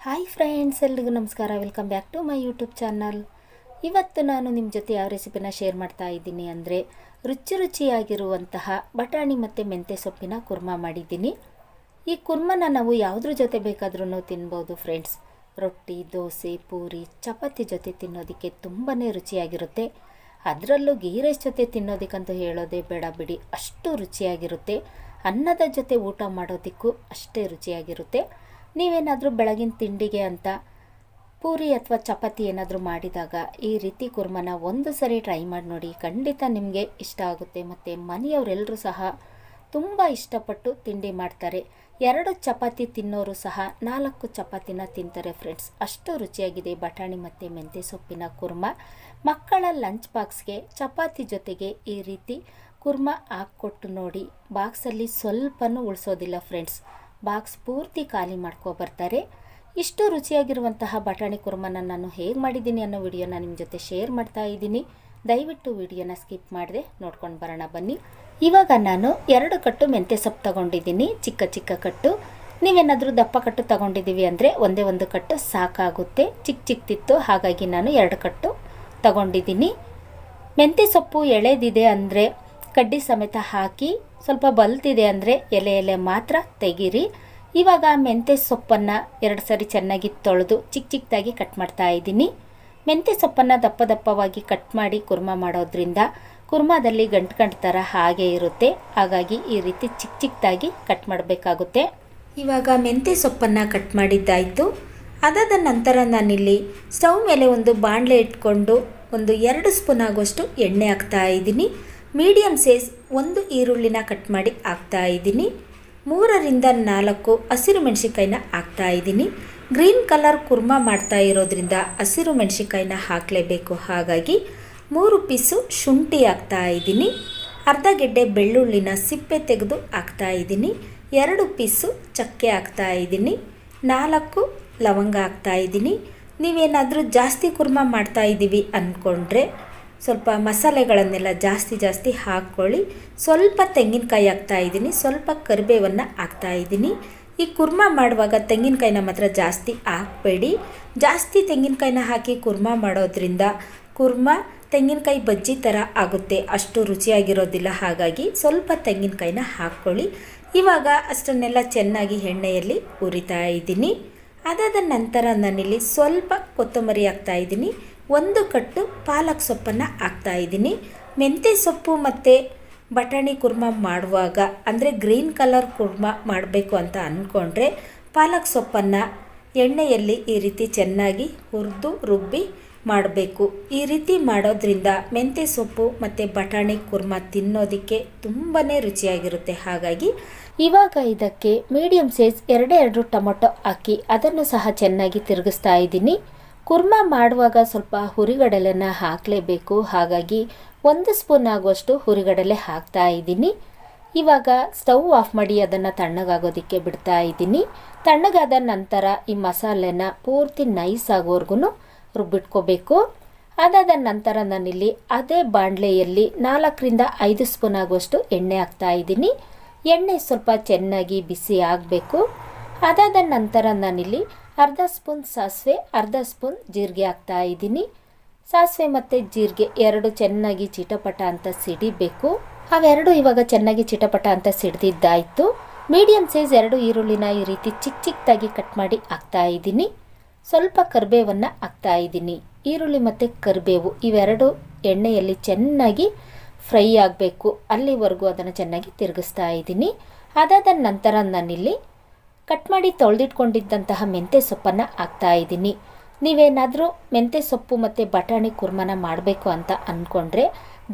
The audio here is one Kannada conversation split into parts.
ಹಾಯ್ ಫ್ರೆಂಡ್ಸ್, ಎಲ್ರಿಗೂ ನಮಸ್ಕಾರ. Welcome back to my YouTube channel. ಇವತ್ತು ನಾನು ನಿಮ್ಮ ಜೊತೆ ಯಾವ ರೆಸಿಪಿನ ಶೇರ್ ಮಾಡ್ತಾ ಇದ್ದೀನಿ ಅಂದರೆ ರುಚಿಯಾಗಿರುವಂತಹ ಬಟಾಣಿ ಮತ್ತು ಮೆಂತ್ಯ ಸೊಪ್ಪಿನ ಕುರ್ಮಾ ಮಾಡಿದ್ದೀನಿ. ಈ ಕುರ್ಮನ ನಾವು ಯಾವುದ್ರ ಜೊತೆ ಬೇಕಾದ್ರೂ ತಿನ್ಬೋದು ಫ್ರೆಂಡ್ಸ್. ರೊಟ್ಟಿ, ದೋಸೆ, ಪೂರಿ, ಚಪಾತಿ ಜೊತೆ ತಿನ್ನೋದಕ್ಕೆ ತುಂಬಾ ರುಚಿಯಾಗಿರುತ್ತೆ. ಅದರಲ್ಲೂ ಗೀ ರೈಸ್ ಜೊತೆ ತಿನ್ನೋದಕ್ಕಂತೂ ಹೇಳೋದೇ ಬೇಡ ಬಿಡಿ, ಅಷ್ಟು ರುಚಿಯಾಗಿರುತ್ತೆ. ಅನ್ನದ ಜೊತೆ ಊಟ ಮಾಡೋದಕ್ಕೂ ಅಷ್ಟೇ ರುಚಿಯಾಗಿರುತ್ತೆ. ನೀವೇನಾದರೂ ಬೆಳಗಿನ ತಿಂಡಿಗೆ ಅಂತ ಪೂರಿ ಅಥವಾ ಚಪಾತಿ ಏನಾದರೂ ಮಾಡಿದಾಗ ಈ ರೀತಿ ಕುರ್ಮನ ಒಂದು ಸರಿ ಟ್ರೈ ಮಾಡಿ ನೋಡಿ, ಖಂಡಿತ ನಿಮಗೆ ಇಷ್ಟ ಆಗುತ್ತೆ. ಮತ್ತು ಮನೆಯವರೆಲ್ಲರೂ ಸಹ ತುಂಬ ಇಷ್ಟಪಟ್ಟು ತಿಂಡಿ ಮಾಡ್ತಾರೆ. 2 ಚಪಾತಿ ತಿನ್ನೋರು ಸಹ 4 ಚಪಾತಿನ ತಿಂತಾರೆ ಫ್ರೆಂಡ್ಸ್. ಅಷ್ಟು ರುಚಿಯಾಗಿದೆ ಬಟಾಣಿ ಮತ್ತು ಮೆಂತ್ಯ ಸೊಪ್ಪಿನ ಕುರ್ಮ. ಮಕ್ಕಳ ಲಂಚ್ ಬಾಕ್ಸ್ಗೆ ಚಪಾತಿ ಜೊತೆಗೆ ಈ ರೀತಿ ಕುರ್ಮ ಹಾಕ್ಕೊಟ್ಟು ನೋಡಿ, ಬಾಕ್ಸಲ್ಲಿ ಸ್ವಲ್ಪನೂ ಉಳಿಸೋದಿಲ್ಲ ಫ್ರೆಂಡ್ಸ್. ಬಾಕ್ಸ್ ಪೂರ್ತಿ ಖಾಲಿ ಬರ್ತಾರೆ. ಇಷ್ಟು ರುಚಿಯಾಗಿರುವಂತಹ ಬಟಾಣಿ ಕುರ್ಮನ ನಾನು ಹೇಗೆ ಮಾಡಿದ್ದೀನಿ ಅನ್ನೋ ವಿಡಿಯೋನ ನಿಮ್ಮ ಜೊತೆ ಶೇರ್ ಮಾಡ್ತಾ ಇದ್ದೀನಿ. ದಯವಿಟ್ಟು ವಿಡಿಯೋನ ಸ್ಕಿಪ್ ಮಾಡದೆ ನೋಡ್ಕೊಂಡು ಬರೋಣ ಬನ್ನಿ. ಇವಾಗ ನಾನು 2 ಕಟ್ಟು ಮೆಂತ್ಯ ಸೊಪ್ಪು ತಗೊಂಡಿದ್ದೀನಿ, ಚಿಕ್ಕ ಚಿಕ್ಕ ಕಟ್ಟು. ನೀವೇನಾದರೂ ದಪ್ಪ ಕಟ್ಟು ತಗೊಂಡಿದ್ದೀವಿ ಅಂದರೆ ಒಂದೇ ಒಂದು ಕಟ್ಟು ಸಾಕಾಗುತ್ತೆ. ಚಿಕ್ಕದಿತ್ತು, ಹಾಗಾಗಿ ನಾನು 2 ಕಟ್ಟು ತಗೊಂಡಿದ್ದೀನಿ. ಮೆಂತ್ಯ ಸೊಪ್ಪು ಎಳೆದಿದೆ ಅಂದರೆ ಕಡ್ಡಿ ಸಮೇತ ಹಾಕಿ, ಸ್ವಲ್ಪ ಬಲ್ತಿದೆ ಅಂದರೆ ಎಲೆ ಮಾತ್ರ ತೆಗೀರಿ. ಇವಾಗ ಮೆಂತ್ಯ ಸೊಪ್ಪನ್ನು 2 ಸರಿ ಚೆನ್ನಾಗಿ ತೊಳೆದು ಚಿಕ್ಕದಾಗಿ ಕಟ್ ಮಾಡ್ತಾ ಇದ್ದೀನಿ. ಮೆಂತ್ಯ ಸೊಪ್ಪನ್ನು ದಪ್ಪವಾಗಿ ಕಟ್ ಮಾಡಿ ಕುರ್ಮ ಮಾಡೋದ್ರಿಂದ ಕುರ್ಮದಲ್ಲಿ ಗಂಟು ಥರ ಹಾಗೆ ಇರುತ್ತೆ. ಹಾಗಾಗಿ ಈ ರೀತಿ ಚಿಕ್ಕದಾಗಿ ಕಟ್ ಮಾಡಬೇಕಾಗುತ್ತೆ. ಇವಾಗ ಮೆಂತ್ಯ ಸೊಪ್ಪನ್ನು ಕಟ್ ಮಾಡಿದ್ದಾಯಿತು. ಅದಾದ ನಂತರ ನಾನಿಲ್ಲಿ ಸ್ಟವ್ ಮೇಲೆ ಒಂದು ಬಾಣಲೆ ಇಟ್ಕೊಂಡು ಒಂದು 2 ಸ್ಪೂನ್ ಆಗುವಷ್ಟು ಎಣ್ಣೆ ಹಾಕ್ತಾ ಇದ್ದೀನಿ. ಮೀಡಿಯಮ್ ಸೈಜ್ 1 ಈರುಳ್ಳಿನ ಕಟ್ ಮಾಡಿ ಹಾಕ್ತಾ ಇದ್ದೀನಿ. 3 ರಿಂದ 4 ಹಸಿರು ಮೆಣಸಿನ್ಕಾಯಿನ ಹಾಕ್ತಾ ಇದ್ದೀನಿ. ಗ್ರೀನ್ ಕಲರ್ ಕುರ್ಮ ಮಾಡ್ತಾ ಇರೋದ್ರಿಂದ ಹಸಿರು ಮೆಣಸಿನ್ಕಾಯಿನ ಹಾಕಲೇಬೇಕು. ಹಾಗಾಗಿ 3 ಪೀಸು ಶುಂಠಿ ಹಾಕ್ತಾ ಇದ್ದೀನಿ. ಅರ್ಧ ಗೆಡ್ಡೆ ಬೆಳ್ಳುಳ್ಳಿನ ಸಿಪ್ಪೆ ತೆಗೆದು ಹಾಕ್ತಾ ಇದ್ದೀನಿ. 2 ಪೀಸು ಚಕ್ಕೆ ಹಾಕ್ತಾ ಇದ್ದೀನಿ. 4 ಲವಂಗ ಹಾಕ್ತಾ ಇದ್ದೀನಿ. ನೀವೇನಾದರೂ ಜಾಸ್ತಿ ಕುರ್ಮ ಮಾಡ್ತಾ ಇದ್ದೀವಿ ಅಂದ್ಕೊಂಡ್ರೆ ಸ್ವಲ್ಪ ಮಸಾಲೆಗಳನ್ನೆಲ್ಲ ಜಾಸ್ತಿ ಹಾಕ್ಕೊಳ್ಳಿ. ಸ್ವಲ್ಪ ತೆಂಗಿನಕಾಯಿ ಹಾಕ್ತಾ ಇದ್ದೀನಿ, ಸ್ವಲ್ಪ ಕರಿಬೇವನ್ನು ಹಾಕ್ತಾ ಇದ್ದೀನಿ. ಈ ಕುರ್ಮ ಮಾಡುವಾಗ ತೆಂಗಿನಕಾಯಿನ ಮಾತ್ರ ಜಾಸ್ತಿ ಹಾಕಬೇಡಿ. ಜಾಸ್ತಿ ತೆಂಗಿನಕಾಯಿನ ಹಾಕಿ ಕುರ್ಮ ಮಾಡೋದ್ರಿಂದ ಕುರ್ಮ ತೆಂಗಿನಕಾಯಿ ಬಜ್ಜಿ ಥರ ಆಗುತ್ತೆ, ಅಷ್ಟು ರುಚಿಯಾಗಿರೋದಿಲ್ಲ. ಹಾಗಾಗಿ ಸ್ವಲ್ಪ ತೆಂಗಿನಕಾಯಿನ ಹಾಕ್ಕೊಳ್ಳಿ. ಇವಾಗ ಅಷ್ಟನ್ನೆಲ್ಲ ಚೆನ್ನಾಗಿ ಎಣ್ಣೆಯಲ್ಲಿ ಹುರಿತಾ ಇದ್ದೀನಿ. ಅದಾದ ನಂತರ ನಾನಿಲ್ಲಿ ಸ್ವಲ್ಪ ಕೊತ್ತಂಬರಿ ಹಾಕ್ತಾ ಇದ್ದೀನಿ. 1 ಕಟ್ಟು ಪಾಲಕ್ ಸೊಪ್ಪನ್ನು ಹಾಕ್ತಾ ಇದ್ದೀನಿ. ಮೆಂತ್ಯ ಸೊಪ್ಪು ಮತ್ತು ಬಟಾಣಿ ಕುರ್ಮ ಮಾಡುವಾಗ ಅಂದರೆ ಗ್ರೀನ್ ಕಲರ್ ಕುರ್ಮ ಮಾಡಬೇಕು ಅಂತ ಅಂದ್ಕೊಂಡ್ರೆ ಪಾಲಕ್ ಸೊಪ್ಪನ್ನು ಎಣ್ಣೆಯಲ್ಲಿ ಈ ರೀತಿ ಚೆನ್ನಾಗಿ ಹುರಿದು ರುಬ್ಬಿ ಮಾಡಬೇಕು. ಈ ರೀತಿ ಮಾಡೋದ್ರಿಂದ ಮೆಂತ್ಯ ಸೊಪ್ಪು ಮತ್ತು ಬಟಾಣಿ ಕುರ್ಮ ತಿನ್ನೋದಕ್ಕೆ ತುಂಬಾ ರುಚಿಯಾಗಿರುತ್ತೆ. ಹಾಗಾಗಿ ಇವಾಗ ಇದಕ್ಕೆ ಮೀಡಿಯಮ್ ಸೈಜ್ 2 ಟೊಮೊಟೊ ಹಾಕಿ ಅದನ್ನು ಸಹ ಚೆನ್ನಾಗಿ ತಿರುಗಿಸ್ತಾ ಇದ್ದೀನಿ. ಕುರ್ಮ ಮಾಡುವಾಗ ಸ್ವಲ್ಪ ಹುರಿಗಡಲೆನ ಹಾಕಲೇಬೇಕು. ಹಾಗಾಗಿ 1 ಸ್ಪೂನ್ ಆಗುವಷ್ಟು ಹುರಿಗಡಲೆ ಹಾಕ್ತಾ ಇದ್ದೀನಿ. ಇವಾಗ ಸ್ಟವ್ ಆಫ್ ಮಾಡಿ ಅದನ್ನು ತಣ್ಣಗಾಗೋದಕ್ಕೆ ಬಿಡ್ತಾ ಇದ್ದೀನಿ. ತಣ್ಣಗಾದ ನಂತರ ಈ ಮಸಾಲೆನ ಪೂರ್ತಿ ನೈಸ್ ಆಗೋವರೆಗೂ ರುಬ್ಬಿಟ್ಕೋಬೇಕು. ಅದಾದ ನಂತರ ನಾನಿಲ್ಲಿ ಅದೇ ಬಾಣಲೆಯಲ್ಲಿ 4 ರಿಂದ 5 ಸ್ಪೂನ್ ಆಗುವಷ್ಟು ಎಣ್ಣೆ ಹಾಕ್ತಾ ಇದ್ದೀನಿ. ಎಣ್ಣೆ ಸ್ವಲ್ಪ ಚೆನ್ನಾಗಿ ಬಿಸಿ ಆಗಬೇಕು. ಅದಾದ ನಂತರ ನಾನಿಲ್ಲಿ ಅರ್ಧ ಸ್ಪೂನ್ ಸಾಸಿವೆ, ಅರ್ಧ ಸ್ಪೂನ್ ಜೀರಿಗೆ ಹಾಕ್ತಾ ಇದ್ದೀನಿ. ಸಾಸಿವೆ ಮತ್ತು ಜೀರಿಗೆ 2 ಚೆನ್ನಾಗಿ ಚಿಟಪಟ ಅಂತ ಸಿಡಿಬೇಕು. ಅವೆರಡು ಇವಾಗ ಚೆನ್ನಾಗಿ ಚಿಟಪಟ ಅಂತ ಸಿಡ್ದಿದ್ದಾಯಿತು. ಮೀಡಿಯಮ್ ಸೈಜ್ 2 ಈರುಳ್ಳಿನ ಈ ರೀತಿ ಚಿಕ್ಕದಾಗಿ ಕಟ್ ಮಾಡಿ ಹಾಕ್ತಾ ಇದ್ದೀನಿ. ಸ್ವಲ್ಪ ಕರಿಬೇವನ್ನು ಹಾಕ್ತಾ ಇದ್ದೀನಿ. ಈರುಳ್ಳಿ ಮತ್ತು ಕರಿಬೇವು ಇವೆರಡು ಎಣ್ಣೆಯಲ್ಲಿ ಚೆನ್ನಾಗಿ ಫ್ರೈ ಆಗಬೇಕು. ಅಲ್ಲಿವರೆಗೂ ಅದನ್ನು ಚೆನ್ನಾಗಿ ತಿರುಗಿಸ್ತಾ ಇದ್ದೀನಿ. ಅದಾದ ನಂತರ ನಾನಿಲ್ಲಿ ಕಟ್ ಮಾಡಿ ತೊಳೆದಿಟ್ಕೊಂಡಿದ್ದಂತಹ ಮೆಂತ್ಯ ಸೊಪ್ಪನ್ನು ಹಾಕ್ತಾ ಇದ್ದೀನಿ. ನೀವೇನಾದರೂ ಮೆಂತ್ಯ ಸೊಪ್ಪು ಮತ್ತು ಬಟಾಣಿ ಕುರ್ಮನ ಮಾಡಬೇಕು ಅಂತ ಅಂದ್ಕೊಂಡ್ರೆ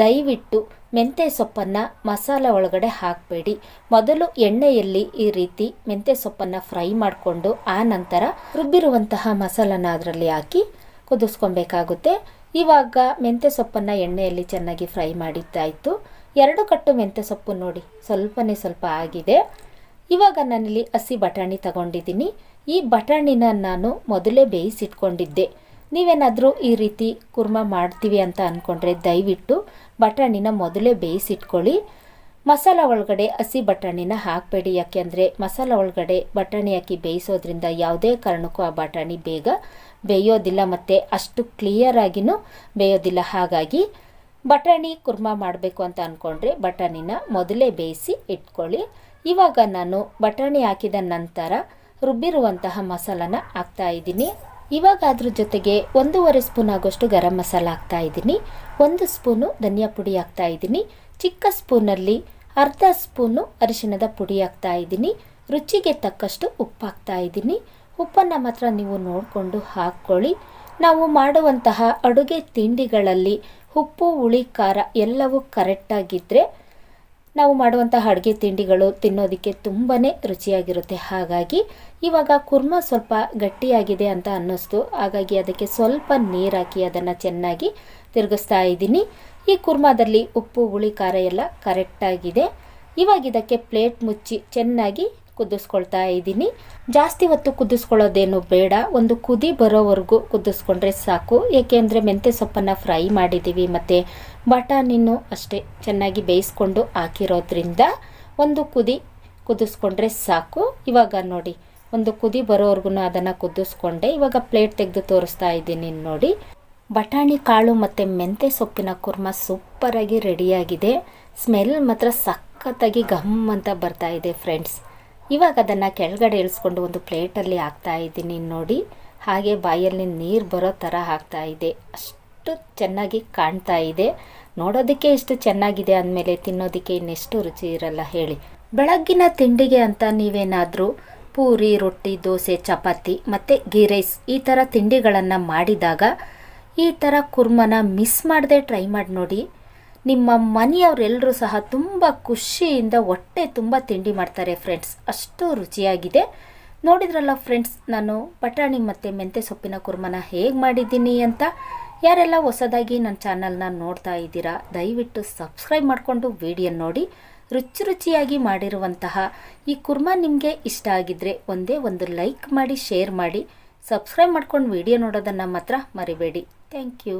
ದಯವಿಟ್ಟು ಮೆಂತ್ಯ ಸೊಪ್ಪನ್ನು ಮಸಾಲೆ ಒಳಗಡೆ ಹಾಕಬೇಡಿ. ಮೊದಲು ಎಣ್ಣೆಯಲ್ಲಿ ಈ ರೀತಿ ಮೆಂತ್ಯ ಸೊಪ್ಪನ್ನು ಫ್ರೈ ಮಾಡಿಕೊಂಡು ಆ ನಂತರ ರುಬ್ಬಿರುವಂತಹ ಮಸಾಲನ ಅದರಲ್ಲಿ ಹಾಕಿ ಕುದಿಸ್ಕೊಬೇಕಾಗುತ್ತೆ. ಇವಾಗ ಮೆಂತ್ಯ ಸೊಪ್ಪನ್ನು ಎಣ್ಣೆಯಲ್ಲಿ ಚೆನ್ನಾಗಿ ಫ್ರೈ ಮಾಡಿದ್ದಾಯಿತು. 2 ಕಟ್ಟು ಮೆಂತ್ಯ ಸೊಪ್ಪು ನೋಡಿ ಸ್ವಲ್ಪ ಆಗಿದೆ. ಇವಾಗ ನಾನಿಲ್ಲಿ ಹಸಿ ಬಟಾಣಿ ತಗೊಂಡಿದ್ದೀನಿ. ಈ ಬಟಾಣಿನ ನಾನು ಮೊದಲೇ ಬೇಯಿಸಿಟ್ಕೊಂಡಿದ್ದೆ. ನೀವೇನಾದರೂ ಈ ರೀತಿ ಕುರ್ಮ ಮಾಡ್ತೀವಿ ಅಂತ ಅಂದ್ಕೊಂಡ್ರೆ ದಯವಿಟ್ಟು ಬಟಾಣಿನ ಮೊದಲೇ ಬೇಯಿಸಿಟ್ಕೊಳ್ಳಿ. ಮಸಾಲ ಒಳಗಡೆ ಹಸಿ ಬಟಾಣಿನ ಹಾಕಬೇಡಿ, ಯಾಕೆಂದರೆ ಮಸಾಲ ಒಳಗಡೆ ಬಟಾಣಿ ಹಾಕಿ ಬೇಯಿಸೋದ್ರಿಂದ ಯಾವುದೇ ಕಾರಣಕ್ಕೂ ಆ ಬಟಾಣಿ ಬೇಗ ಬೇಯೋದಿಲ್ಲ ಮತ್ತು ಅಷ್ಟು ಕ್ಲಿಯರಾಗಿಯೂ ಬೇಯೋದಿಲ್ಲ. ಹಾಗಾಗಿ ಬಟಾಣಿ ಕುರ್ಮಾ ಮಾಡಬೇಕು ಅಂತ ಅಂದ್ಕೊಂಡ್ರೆ ಬಟಾಣಿನ ಮೊದಲೇ ಬೇಯಿಸಿ ಇಟ್ಕೊಳ್ಳಿ. ಇವಾಗ ನಾನು ಬಟಾಣಿ ಹಾಕಿದ ನಂತರ ರುಬ್ಬಿರುವಂತಹ ಮಸಾಲನ ಹಾಕ್ತಾಯಿದ್ದೀನಿ. ಇವಾಗ ಅದ್ರ ಜೊತೆಗೆ 1.5 ಸ್ಪೂನ್ ಆಗೋಷ್ಟು ಗರಂ ಮಸಾಲ ಹಾಕ್ತಾಯಿದ್ದೀನಿ, 1 ಸ್ಪೂನು ಧನಿಯಾ ಪುಡಿ ಹಾಕ್ತಾಯಿದ್ದೀನಿ, ಚಿಕ್ಕ ಸ್ಪೂನಲ್ಲಿ ಅರ್ಧ ಸ್ಪೂನು ಅರಿಶಿಣದ ಪುಡಿ ಹಾಕ್ತಾಯಿದ್ದೀನಿ, ರುಚಿಗೆ ತಕ್ಕಷ್ಟು ಉಪ್ಪು ಹಾಕ್ತಾಯಿದ್ದೀನಿ. ಉಪ್ಪನ್ನು ಮಾತ್ರ ನೀವು ನೋಡಿಕೊಂಡು ಹಾಕ್ಕೊಳ್ಳಿ. ನಾವು ಮಾಡುವಂತಹ ಅಡುಗೆ ತಿಂಡಿಗಳಲ್ಲಿ ಉಪ್ಪು ಹುಳಿ ಖಾರ ಎಲ್ಲವೂ ಕರೆಕ್ಟಾಗಿದ್ದರೆ ನಾವು ಮಾಡುವಂತಹ ಅಡುಗೆ ತಿಂಡಿಗಳು ತಿನ್ನೋದಕ್ಕೆ ತುಂಬಾ ರುಚಿಯಾಗಿರುತ್ತೆ. ಹಾಗಾಗಿ ಇವಾಗ ಕುರ್ಮಾ ಸ್ವಲ್ಪ ಗಟ್ಟಿಯಾಗಿದೆ ಅಂತ ಅನ್ನಿಸ್ತು, ಹಾಗಾಗಿ ಅದಕ್ಕೆ ಸ್ವಲ್ಪ ನೀರು ಹಾಕಿ ಅದನ್ನು ಚೆನ್ನಾಗಿ ತಿರುಗಿಸ್ತಾ ಇದ್ದೀನಿ. ಈ ಕುರ್ಮಾದಲ್ಲಿ ಉಪ್ಪು ಹುಳಿ ಖಾರ ಎಲ್ಲ ಕರೆಕ್ಟಾಗಿದೆ. ಇವಾಗ ಇದಕ್ಕೆ ಪ್ಲೇಟ್ ಮುಚ್ಚಿ ಚೆನ್ನಾಗಿ ಕುದಿಸ್ಕೊಳ್ತಾ ಇದ್ದೀನಿ. ಜಾಸ್ತಿ ಹೊತ್ತು ಕುದಿಸ್ಕೊಳ್ಳೋದೇನು ಬೇಡ, ಒಂದು ಕುದಿ ಬರೋವರೆಗೂ ಕುದಿಸ್ಕೊಂಡ್ರೆ ಸಾಕು. ಏಕೆಂದರೆ ಮೆಂತ್ಯ ಸೊಪ್ಪನ್ನು ಫ್ರೈ ಮಾಡಿದ್ದೀವಿ ಮತ್ತು ಬಟಾಣಿನೂ ಅಷ್ಟೇ ಚೆನ್ನಾಗಿ ಬೇಯಿಸ್ಕೊಂಡು ಹಾಕಿರೋದ್ರಿಂದ ಒಂದು ಕುದಿ ಕುದಿಸ್ಕೊಂಡ್ರೆ ಸಾಕು. ಇವಾಗ ನೋಡಿ, ಒಂದು ಕುದಿ ಬರೋವರೆಗೂ ಅದನ್ನು ಕುದಿಸ್ಕೊಂಡೆ. ಇವಾಗ ಪ್ಲೇಟ್ ತೆಗೆದು ತೋರಿಸ್ತಾ ಇದ್ದೀನಿ ನೋಡಿ. ಬಟಾಣಿ ಕಾಳು ಮತ್ತು ಮೆಂತ್ಯ ಸೊಪ್ಪಿನ ಕುರ್ಮಾ ಸೂಪರಾಗಿ ರೆಡಿಯಾಗಿದೆ. ಸ್ಮೆಲ್ ಮಾತ್ರ ಸಖತ್ತಾಗಿ ಘಮ್ ಅಂತ ಬರ್ತಾ ಇದೆ ಫ್ರೆಂಡ್ಸ್. ಇವಾಗ ಅದನ್ನು ಕೆಳಗಡೆ ಇಳಿಸ್ಕೊಂಡು ಒಂದು ಪ್ಲೇಟಲ್ಲಿ ಹಾಕ್ತಾ ಇದ್ದೀನಿ ನೋಡಿ. ಹಾಗೆ ಬಾಯಲ್ಲಿ ನೀರು ಬರೋ ಥರ ಹಾಕ್ತಾ ಇದೆ. ಅಷ್ಟು ಚೆನ್ನಾಗಿ ಕಾಣ್ತಾ ಇದೆ. ನೋಡೋದಕ್ಕೆ ಇಷ್ಟು ಚೆನ್ನಾಗಿದೆ ಅಂದಮೇಲೆ ತಿನ್ನೋದಕ್ಕೆ ಇನ್ನೆಷ್ಟು ರುಚಿ ಇರಲ್ಲ ಹೇಳಿ. ಬೆಳಗ್ಗಿನ ತಿಂಡಿಗೆ ಅಂತ ನೀವೇನಾದರೂ ಪೂರಿ, ರೊಟ್ಟಿ, ದೋಸೆ, ಚಪಾತಿ ಮತ್ತು ಗೀ ರೈಸ್ ಈ ಥರ ತಿಂಡಿಗಳನ್ನು ಮಾಡಿದಾಗ ಈ ಥರ ಕುರ್ಮನ ಮಿಸ್ ಮಾಡದೆ ಟ್ರೈ ಮಾಡಿ ನೋಡಿ. ನಿಮ್ಮ ಮನೆಯವರೆಲ್ಲರೂ ಸಹ ತುಂಬ ಖುಷಿಯಿಂದ ಹೊಟ್ಟೆ ತುಂಬ ತಿಂಡಿ ಮಾಡ್ತಾರೆ ಫ್ರೆಂಡ್ಸ್. ಅಷ್ಟು ರುಚಿಯಾಗಿದೆ. ನೋಡಿದ್ರಲ್ಲ ಫ್ರೆಂಡ್ಸ್, ನಾನು ಬಟಾಣಿ ಮತ್ತು ಮೆಂತ್ಯ ಸೊಪ್ಪಿನ ಕುರ್ಮನ ಹೇಗೆ ಮಾಡಿದ್ದೀನಿ ಅಂತ. ಯಾರೆಲ್ಲ ಹೊಸದಾಗಿ ನನ್ನ ಚಾನಲ್ನ ನೋಡ್ತಾ ಇದ್ದೀರಾ, ದಯವಿಟ್ಟು ಸಬ್ಸ್ಕ್ರೈಬ್ ಮಾಡಿಕೊಂಡು ವಿಡಿಯೋ ನೋಡಿ. ರುಚಿಯಾಗಿ ಮಾಡಿರುವಂತಹ ಈ ಕುರ್ಮಾ ನಿಮಗೆ ಇಷ್ಟ ಆಗಿದ್ದರೆ ಒಂದೇ ಒಂದು ಲೈಕ್ ಮಾಡಿ, ಶೇರ್ ಮಾಡಿ, ಸಬ್ಸ್ಕ್ರೈಬ್ ಮಾಡ್ಕೊಂಡು ವಿಡಿಯೋ ನೋಡೋದನ್ನು ಮಾತ್ರ ಮರಿಬೇಡಿ. Thank you.